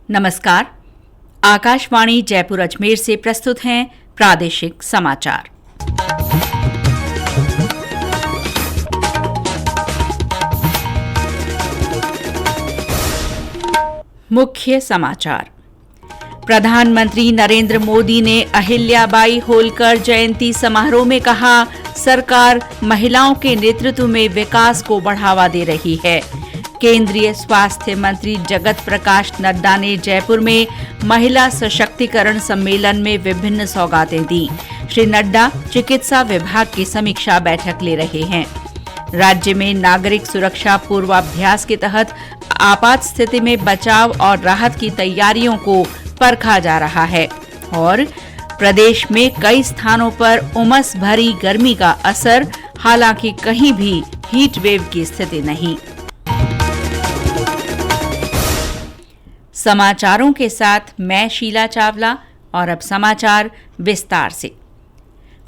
नमस्कार। आकाशवाणी जयपुर अजमेर से प्रस्तुत हैं प्रादेशिक समाचार। मुख्य समाचार। प्रधानमंत्री नरेंद्र मोदी ने अहिल्याबाई होलकर जयंती समारोह में कहा, सरकार महिलाओं के नेतृत्व में विकास को बढ़ावा दे रही है। केंद्रीय स्वास्थ्य मंत्री जगत प्रकाश नड्डा ने जयपुर में महिला सशक्तिकरण सम्मेलन में विभिन्न सौगातें दी। श्री नड्डा चिकित्सा विभाग की समीक्षा बैठक ले रहे हैं। राज्य में नागरिक सुरक्षा पूर्वाभ्यास के तहत आपात स्थिति में बचाव और राहत की तैयारियों को परखा जा रहा है और प्रदेश में कई स्थानों पर उमस भरी गर्मी का असर, हालांकि कहीं भी हीट वेव की स्थिति नहीं। समाचारों के साथ मैं शीला चावला और अब समाचार विस्तार से।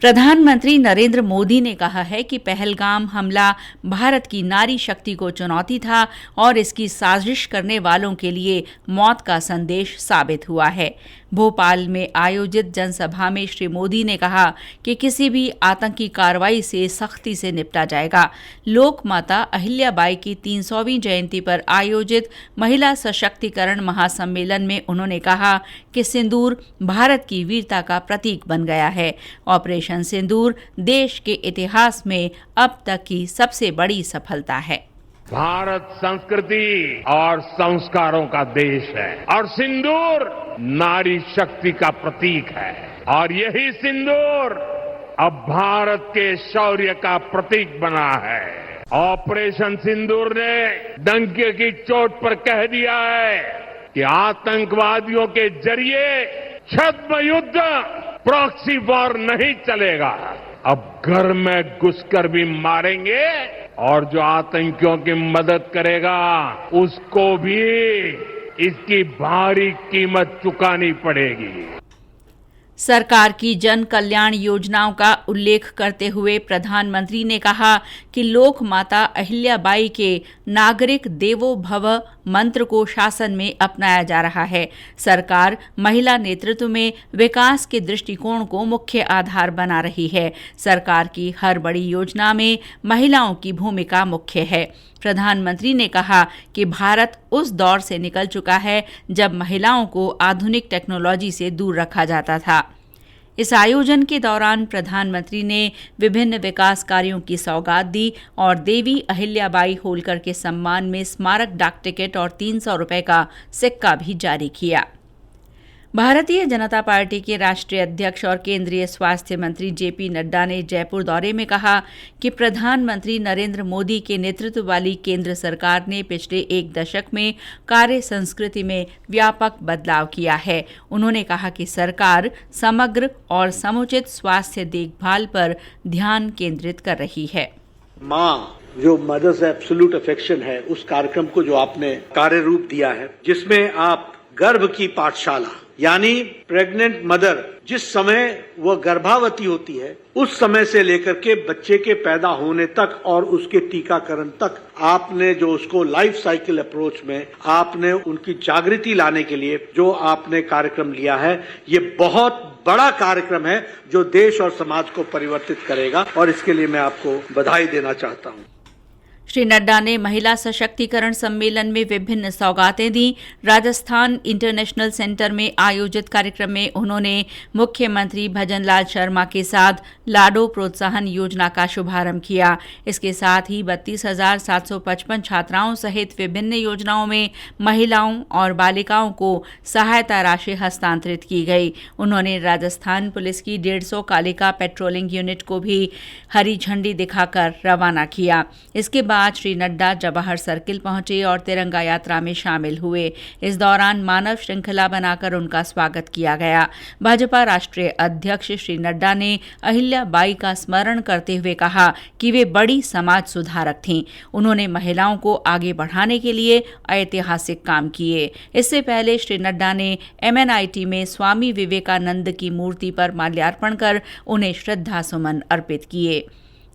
प्रधानमंत्री नरेंद्र मोदी ने कहा है कि पहलगाम हमला भारत की नारी शक्ति को चुनौती था और इसकी साजिश करने वालों के लिए मौत का संदेश साबित हुआ है। भोपाल में आयोजित जनसभा में श्री मोदी ने कहा कि किसी भी आतंकी कार्रवाई से सख्ती से निपटा जाएगा। लोक माता अहिल्याबाई की 300वीं जयंती पर आयोजित महिला सशक्तिकरण महासम्मेलन में उन्होंने कहा कि सिंदूर भारत की वीरता का प्रतीक बन गया है। ऑपरेशन सिंदूर देश के इतिहास में अब तक की सबसे बड़ी सफलता है। भारत संस्कृति और संस्कारों का देश है और सिंदूर नारी शक्ति का प्रतीक है और यही सिंदूर अब भारत के शौर्य का प्रतीक बना है। ऑपरेशन सिंदूर ने डंके की चोट पर कह दिया है कि आतंकवादियों के जरिए छद्म युद्ध, प्रॉक्सी वॉर नहीं चलेगा। अब घर में घुसकर भी मारेंगे और जो आतंकियों की मदद करेगा उसको भी इसकी भारी कीमत चुकानी पड़ेगी। सरकार की जन कल्याण योजनाओं का उल्लेख करते हुए प्रधानमंत्री ने कहा कि लोक माता अहिल्याबाई के नागरिक देवो भव मंत्र को शासन में अपनाया जा रहा है। सरकार महिला नेतृत्व में विकास के दृष्टिकोण को मुख्य आधार बना रही है। सरकार की हर बड़ी योजना में महिलाओं की भूमिका मुख्य है। प्रधानमंत्री ने कहा कि भारत उस दौर से निकल चुका है जब महिलाओं को आधुनिक टेक्नोलॉजी से दूर रखा जाता था। इस आयोजन के दौरान प्रधानमंत्री ने विभिन्न विकास कार्यों की सौगात दी और देवी अहिल्याबाई होलकर के सम्मान में स्मारक डाक टिकट और 300 रुपए का सिक्का भी जारी किया। भारतीय जनता पार्टी के राष्ट्रीय अध्यक्ष और केंद्रीय स्वास्थ्य मंत्री जेपी नड्डा ने जयपुर दौरे में कहा कि प्रधानमंत्री नरेंद्र मोदी के नेतृत्व वाली केंद्र सरकार ने पिछले एक दशक में कार्य संस्कृति में व्यापक बदलाव किया है। उन्होंने कहा कि सरकार समग्र और समुचित स्वास्थ्य देखभाल पर ध्यान केंद्रित कर रही है। माँ जो मदर्स एब्सोल्यूट अफेक्शन है, उस कार्यक्रम को जो आपने कार्य रूप दिया है, जिसमें आप गर्भ की पाठशाला यानी प्रेग्नेंट मदर जिस समय वह गर्भावती होती है उस समय से लेकर के बच्चे के पैदा होने तक और उसके टीकाकरण तक आपने जो उसको लाइफ साइकिल अप्रोच में आपने उनकी जागृति लाने के लिए जो आपने कार्यक्रम लिया है, ये बहुत बड़ा कार्यक्रम है जो देश और समाज को परिवर्तित करेगा और इसके लिए मैं आपको बधाई देना चाहता हूँ। श्री नड्डा ने महिला सशक्तिकरण सम्मेलन में विभिन्न सौगातें दी। राजस्थान इंटरनेशनल सेंटर में आयोजित कार्यक्रम में उन्होंने मुख्यमंत्री भजनलाल शर्मा के साथ लाडो प्रोत्साहन योजना का शुभारंभ किया। इसके साथ ही 32,755 छात्राओं सहित विभिन्न योजनाओं में महिलाओं और बालिकाओं को सहायता राशि हस्तांतरित की गई। उन्होंने राजस्थान पुलिस की 150 कालिका पेट्रोलिंग यूनिट को भी हरी झंडी दिखाकर रवाना किया। इसके बाद श्री नड्डा जवाहर सर्किल पहुंचे और तिरंगा यात्रा में शामिल हुए। इस दौरान मानव श्रृंखला बनाकर उनका स्वागत किया गया। भाजपा राष्ट्रीय अध्यक्ष श्री नड्डा ने अहिल्याबाई का स्मरण करते हुए कहा कि वे बड़ी समाज सुधारक थीं। उन्होंने महिलाओं को आगे बढ़ाने के लिए ऐतिहासिक काम किए। इससे पहले श्री नड्डा ने MNIT में स्वामी विवेकानंद की मूर्ति पर माल्यार्पण कर उन्हें श्रद्धासुमन अर्पित किए।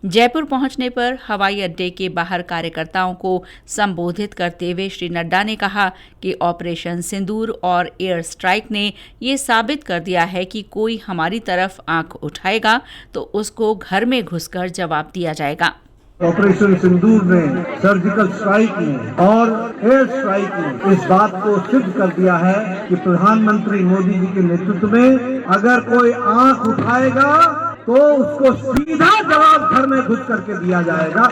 जयपुर पहुंचने पर हवाई अड्डे के बाहर कार्यकर्ताओं को संबोधित करते हुए श्री नड्डा ने कहा कि ऑपरेशन सिंदूर और एयर स्ट्राइक ने ये साबित कर दिया है कि कोई हमारी तरफ आंख उठाएगा तो उसको घर में घुसकर जवाब दिया जाएगा। ऑपरेशन सिंदूर ने, सर्जिकल स्ट्राइक ने और एयर स्ट्राइक ने इस बात को सिद्ध कर दिया है कि प्रधानमंत्री मोदी जी के नेतृत्व में अगर कोई आंख उठाएगा तो उसको सीधा जवाब घर में घुस करके दिया जाएगा।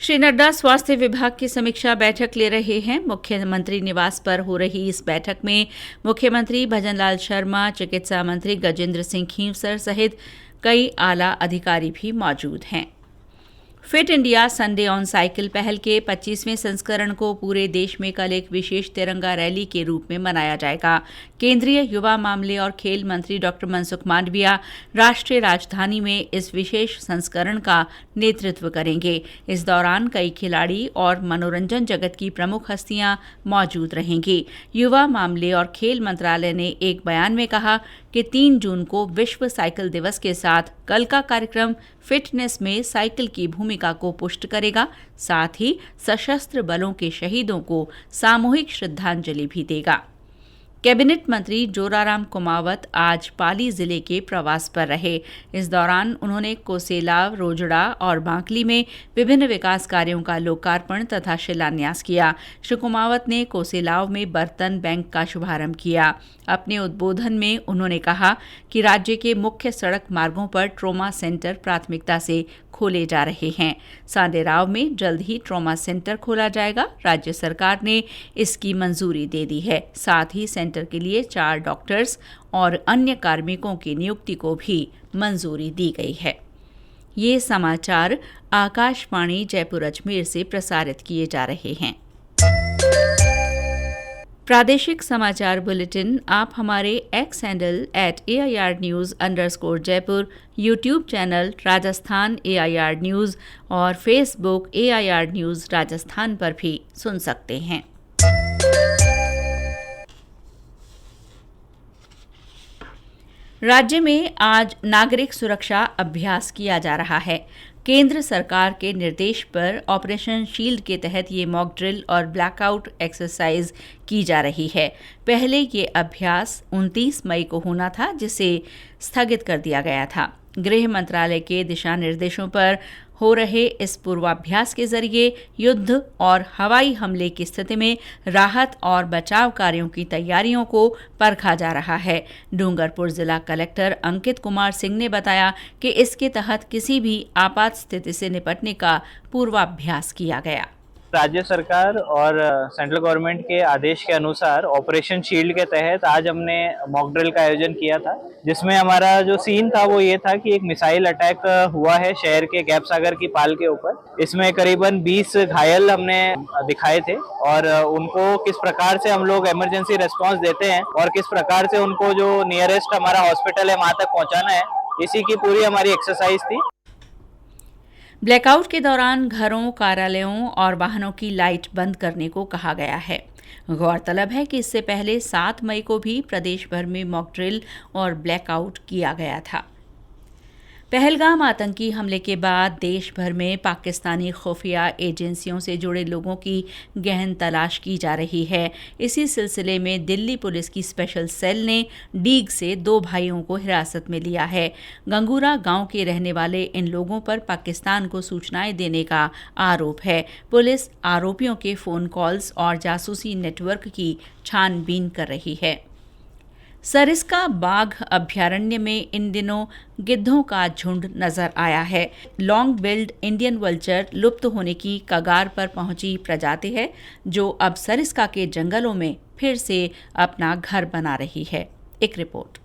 श्री नड्डा स्वास्थ्य विभाग की समीक्षा बैठक ले रहे हैं। मुख्यमंत्री निवास पर हो रही इस बैठक में मुख्यमंत्री भजनलाल शर्मा, चिकित्सा मंत्री गजेंद्र सिंह खींवसर सहित कई आला अधिकारी भी मौजूद हैं। Fit India Sunday on cycle पहल के 25वें संस्करण को पूरे देश में कल एक विशेष तिरंगा रैली के रूप में मनाया जाएगा। केंद्रीय युवा मामले और खेल मंत्री डॉक्टर मनसुख मांडविया राष्ट्रीय राजधानी में इस विशेष संस्करण का नेतृत्व करेंगे। इस दौरान कई खिलाड़ी और मनोरंजन जगत की प्रमुख हस्तियां मौजूद रहेंगी। युवा मामले और खेल मंत्रालय ने एक बयान में कहा कि 3 जून को विश्व साइकिल दिवस के साथ कल का कार्यक्रम फिटनेस में साइकिल की भूमिका को पुष्ट करेगा, साथ ही सशस्त्र बलों के शहीदों को सामूहिक श्रद्धांजलि भी देगा। कैबिनेट मंत्री जोराराम कुमावत आज पाली जिले के प्रवास पर रहे। इस दौरान उन्होंने कोसेलाव, रोजड़ा और बांकली में विभिन्न विकास कार्यों का लोकार्पण तथा शिलान्यास किया। श्री कुमावत ने कोसेलाव में बर्तन बैंक का शुभारंभ किया। अपने उद्बोधन में उन्होंने कहा कि राज्य के मुख्य सड़क मार्गों पर ट्रॉमा सेंटर प्राथमिकता से खोले जा रहे हैं। सांडेराव में जल्द ही ट्रॉमा सेंटर खोला जाएगा। राज्य सरकार ने इसकी मंजूरी दे दी है। साथ ही सेंटर के लिए 4 डॉक्टर्स और अन्य कार्मिकों की नियुक्ति को भी मंजूरी दी गई है। ये समाचार आकाशवाणी जयपुर अजमेर से प्रसारित किए जा रहे हैं। प्रादेशिक समाचार बुलेटिन आप हमारे x handle @AIR News_Jaipur, YouTube channel Rajasthan AIR news और फेसबुक AIR न्यूज़ राजस्थान पर भी सुन सकते हैं। राज्य में आज नागरिक सुरक्षा अभ्यास किया जा रहा है। केंद्र सरकार के निर्देश पर ऑपरेशन शील्ड के तहत ये मॉक ड्रिल और ब्लैकआउट एक्सरसाइज की जा रही है। पहले ये अभ्यास 29 मई को होना था, जिसे स्थगित कर दिया गया था। गृह मंत्रालय के दिशा निर्देशों पर हो रहे इस पूर्वाभ्यास के जरिए युद्ध और हवाई हमले की स्थिति में राहत और बचाव कार्यों की तैयारियों को परखा जा रहा है। डूंगरपुर जिला कलेक्टर अंकित कुमार सिंह ने बताया कि इसके तहत किसी भी आपात स्थिति से निपटने का पूर्वाभ्यास किया गया। राज्य सरकार और सेंट्रल गवर्नमेंट के आदेश के अनुसार ऑपरेशन शील्ड के तहत आज हमने मॉक ड्रिल का आयोजन किया था, जिसमें हमारा जो सीन था वो ये था कि एक मिसाइल अटैक हुआ है शहर के गैप सागर की पाल के ऊपर। इसमें करीबन 20 घायल हमने दिखाए थे और उनको किस प्रकार से हम लोग इमरजेंसी रिस्पांस देते हैं और किस प्रकार से उनको जो नियरेस्ट हमारा हॉस्पिटल है वहां तक पहुंचाना है, इसी की पूरी हमारी एक्सरसाइज थी। ब्लैकआउट के दौरान घरों, कार्यालयों और वाहनों की लाइट बंद करने को कहा गया है। गौरतलब है कि इससे पहले 7 मई को भी प्रदेश भर में मॉक ड्रिल और ब्लैकआउट किया गया था। पहलगाम आतंकी हमले के बाद देश भर में पाकिस्तानी खुफिया एजेंसियों से जुड़े लोगों की गहन तलाश की जा रही है। इसी सिलसिले में दिल्ली पुलिस की स्पेशल सेल ने डीग से 2 भाइयों को हिरासत में लिया है। गंगूरा गांव के रहने वाले इन लोगों पर पाकिस्तान को सूचनाएं देने का आरोप है। पुलिस आरोपियों के फोन कॉल्स और जासूसी नेटवर्क की छानबीन कर रही है। सरिस्का बाघ अभ्यारण्य में इन दिनों गिद्धों का झुंड नजर आया है। लॉन्ग बिल्ड इंडियन वल्चर लुप्त होने की कगार पर पहुंची प्रजाति है, जो अब सरिस्का के जंगलों में फिर से अपना घर बना रही है। एक रिपोर्ट।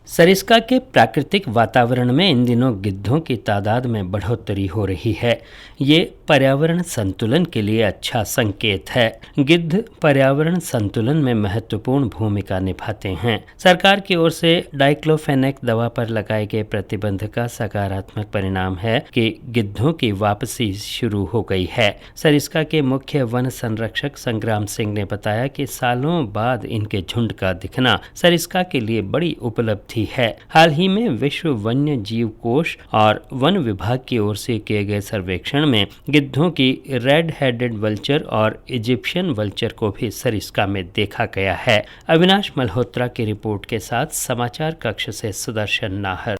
सरिस्का के प्राकृतिक वातावरण में इन दिनों गिद्धों की तादाद में बढ़ोतरी हो रही है। ये पर्यावरण संतुलन के लिए अच्छा संकेत है। गिद्ध पर्यावरण संतुलन में महत्वपूर्ण भूमिका निभाते हैं। सरकार की ओर से डाइक्लोफेनेक दवा पर लगाए गए प्रतिबंध का सकारात्मक परिणाम है कि गिद्धों की वापसी शुरू हो गई है। सरिस्का के मुख्य वन संरक्षक संग्राम सिंह ने बताया कि सालों बाद इनके झुंड का दिखना सरिस्का के लिए बड़ी उपलब्धि उपलब्धि है। हाल ही में विश्व वन्य जीव कोष और वन विभाग की ओर से किए गए सर्वेक्षण में गिद्धों की रेड हेडेड वल्चर और इजिप्शियन वल्चर को भी सरिस्का में देखा गया है। अविनाश मल्होत्रा की रिपोर्ट के साथ समाचार कक्ष से सुदर्शन नाहर।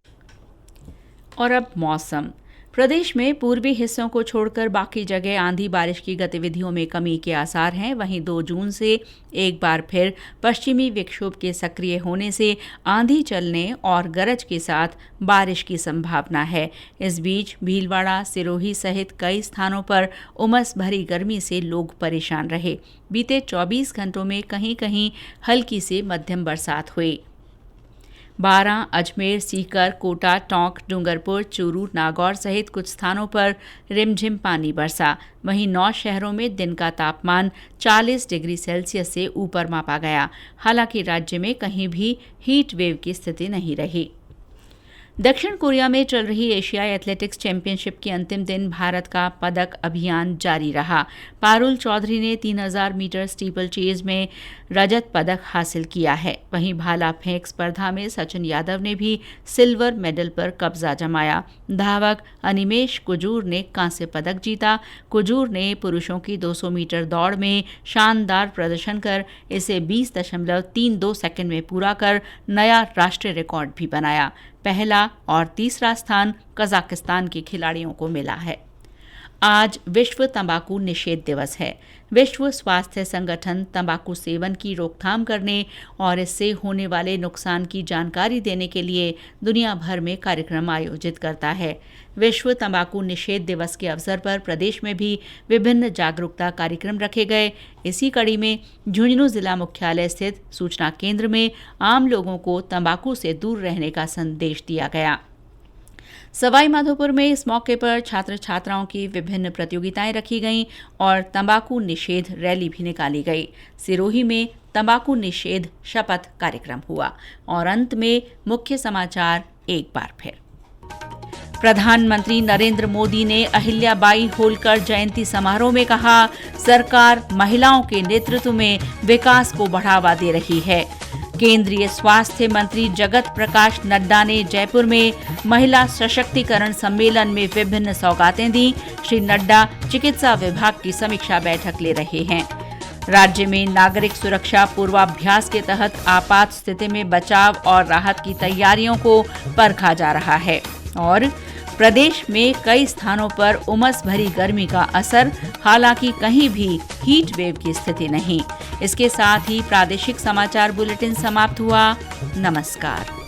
और अब मौसम। प्रदेश में पूर्वी हिस्सों को छोड़कर बाकी जगह आंधी बारिश की गतिविधियों में कमी के आसार हैं। वहीं 2 जून से एक बार फिर पश्चिमी विक्षोभ के सक्रिय होने से आंधी चलने और गरज के साथ बारिश की संभावना है। इस बीच भीलवाड़ा, सिरोही सहित कई स्थानों पर उमस भरी गर्मी से लोग परेशान रहे। बीते 24 घंटों में कहीं कहीं हल्की से मध्यम बरसात हुई। 12, अजमेर, सीकर, कोटा, टोंक, डूंगरपुर, चूरू, नागौर सहित कुछ स्थानों पर रिमझिम पानी बरसा। वहीं 9 शहरों में दिन का तापमान 40 डिग्री सेल्सियस से ऊपर मापा गया। हालांकि राज्य में कहीं भी हीट वेव की स्थिति नहीं रही। दक्षिण कोरिया में चल रही एशियाई एथलेटिक्स चैंपियनशिप के अंतिम दिन भारत का पदक अभियान जारी रहा। पारुल चौधरी ने 3000 मीटर स्टीपल चेज में रजत पदक हासिल किया है। वहीं भाला फेंक स्पर्धा में सचिन यादव ने भी सिल्वर मेडल पर कब्जा जमाया। धावक अनिमेश कुजूर ने कांस्य पदक जीता। कुजूर ने पुरुषों की 200 मीटर दौड़ में शानदार प्रदर्शन कर इसे 20.32 सेकंड में पूरा कर नया राष्ट्रीय रिकॉर्ड भी बनाया। पहला और तीसरा स्थान कजाकिस्तान के खिलाड़ियों को मिला है। आज विश्व तंबाकू निषेध दिवस है। विश्व स्वास्थ्य संगठन तंबाकू सेवन की रोकथाम करने और इससे होने वाले नुकसान की जानकारी देने के लिए दुनिया भर में कार्यक्रम आयोजित करता है। विश्व तंबाकू निषेध दिवस के अवसर पर प्रदेश में भी विभिन्न जागरूकता कार्यक्रम रखे गए। इसी कड़ी में झुंझुनू जिला मुख्यालय स्थित सूचना केंद्र में आम लोगों को तंबाकू से दूर रहने का संदेश दिया गया। सवाई माधोपुर में इस मौके पर छात्र छात्राओं की विभिन्न प्रतियोगिताएं रखी गईं और तंबाकू निषेध रैली भी निकाली गई। सिरोही में तंबाकू निषेध शपथ कार्यक्रम हुआ। और अंत में मुख्य समाचार एक बार फिर। प्रधानमंत्री नरेंद्र मोदी ने अहिल्याबाई होलकर जयंती समारोह में कहा, सरकार महिलाओं के नेतृत्व में विकास को बढ़ावा दे रही है। केंद्रीय स्वास्थ्य मंत्री जगत प्रकाश नड्डा ने जयपुर में महिला सशक्तिकरण सम्मेलन में विभिन्न सौगातें दी। श्री नड्डा चिकित्सा विभाग की समीक्षा बैठक ले रहे हैं। राज्य में नागरिक सुरक्षा पूर्वाभ्यास के तहत आपात स्थिति में बचाव और राहत की तैयारियों को परखा जा रहा है। और प्रदेश में कई स्थानों पर उमस भरी गर्मी का असर, हालांकि कहीं भी हीट वेव की स्थिति नहीं। इसके साथ ही प्रादेशिक समाचार बुलेटिन समाप्त हुआ। नमस्कार।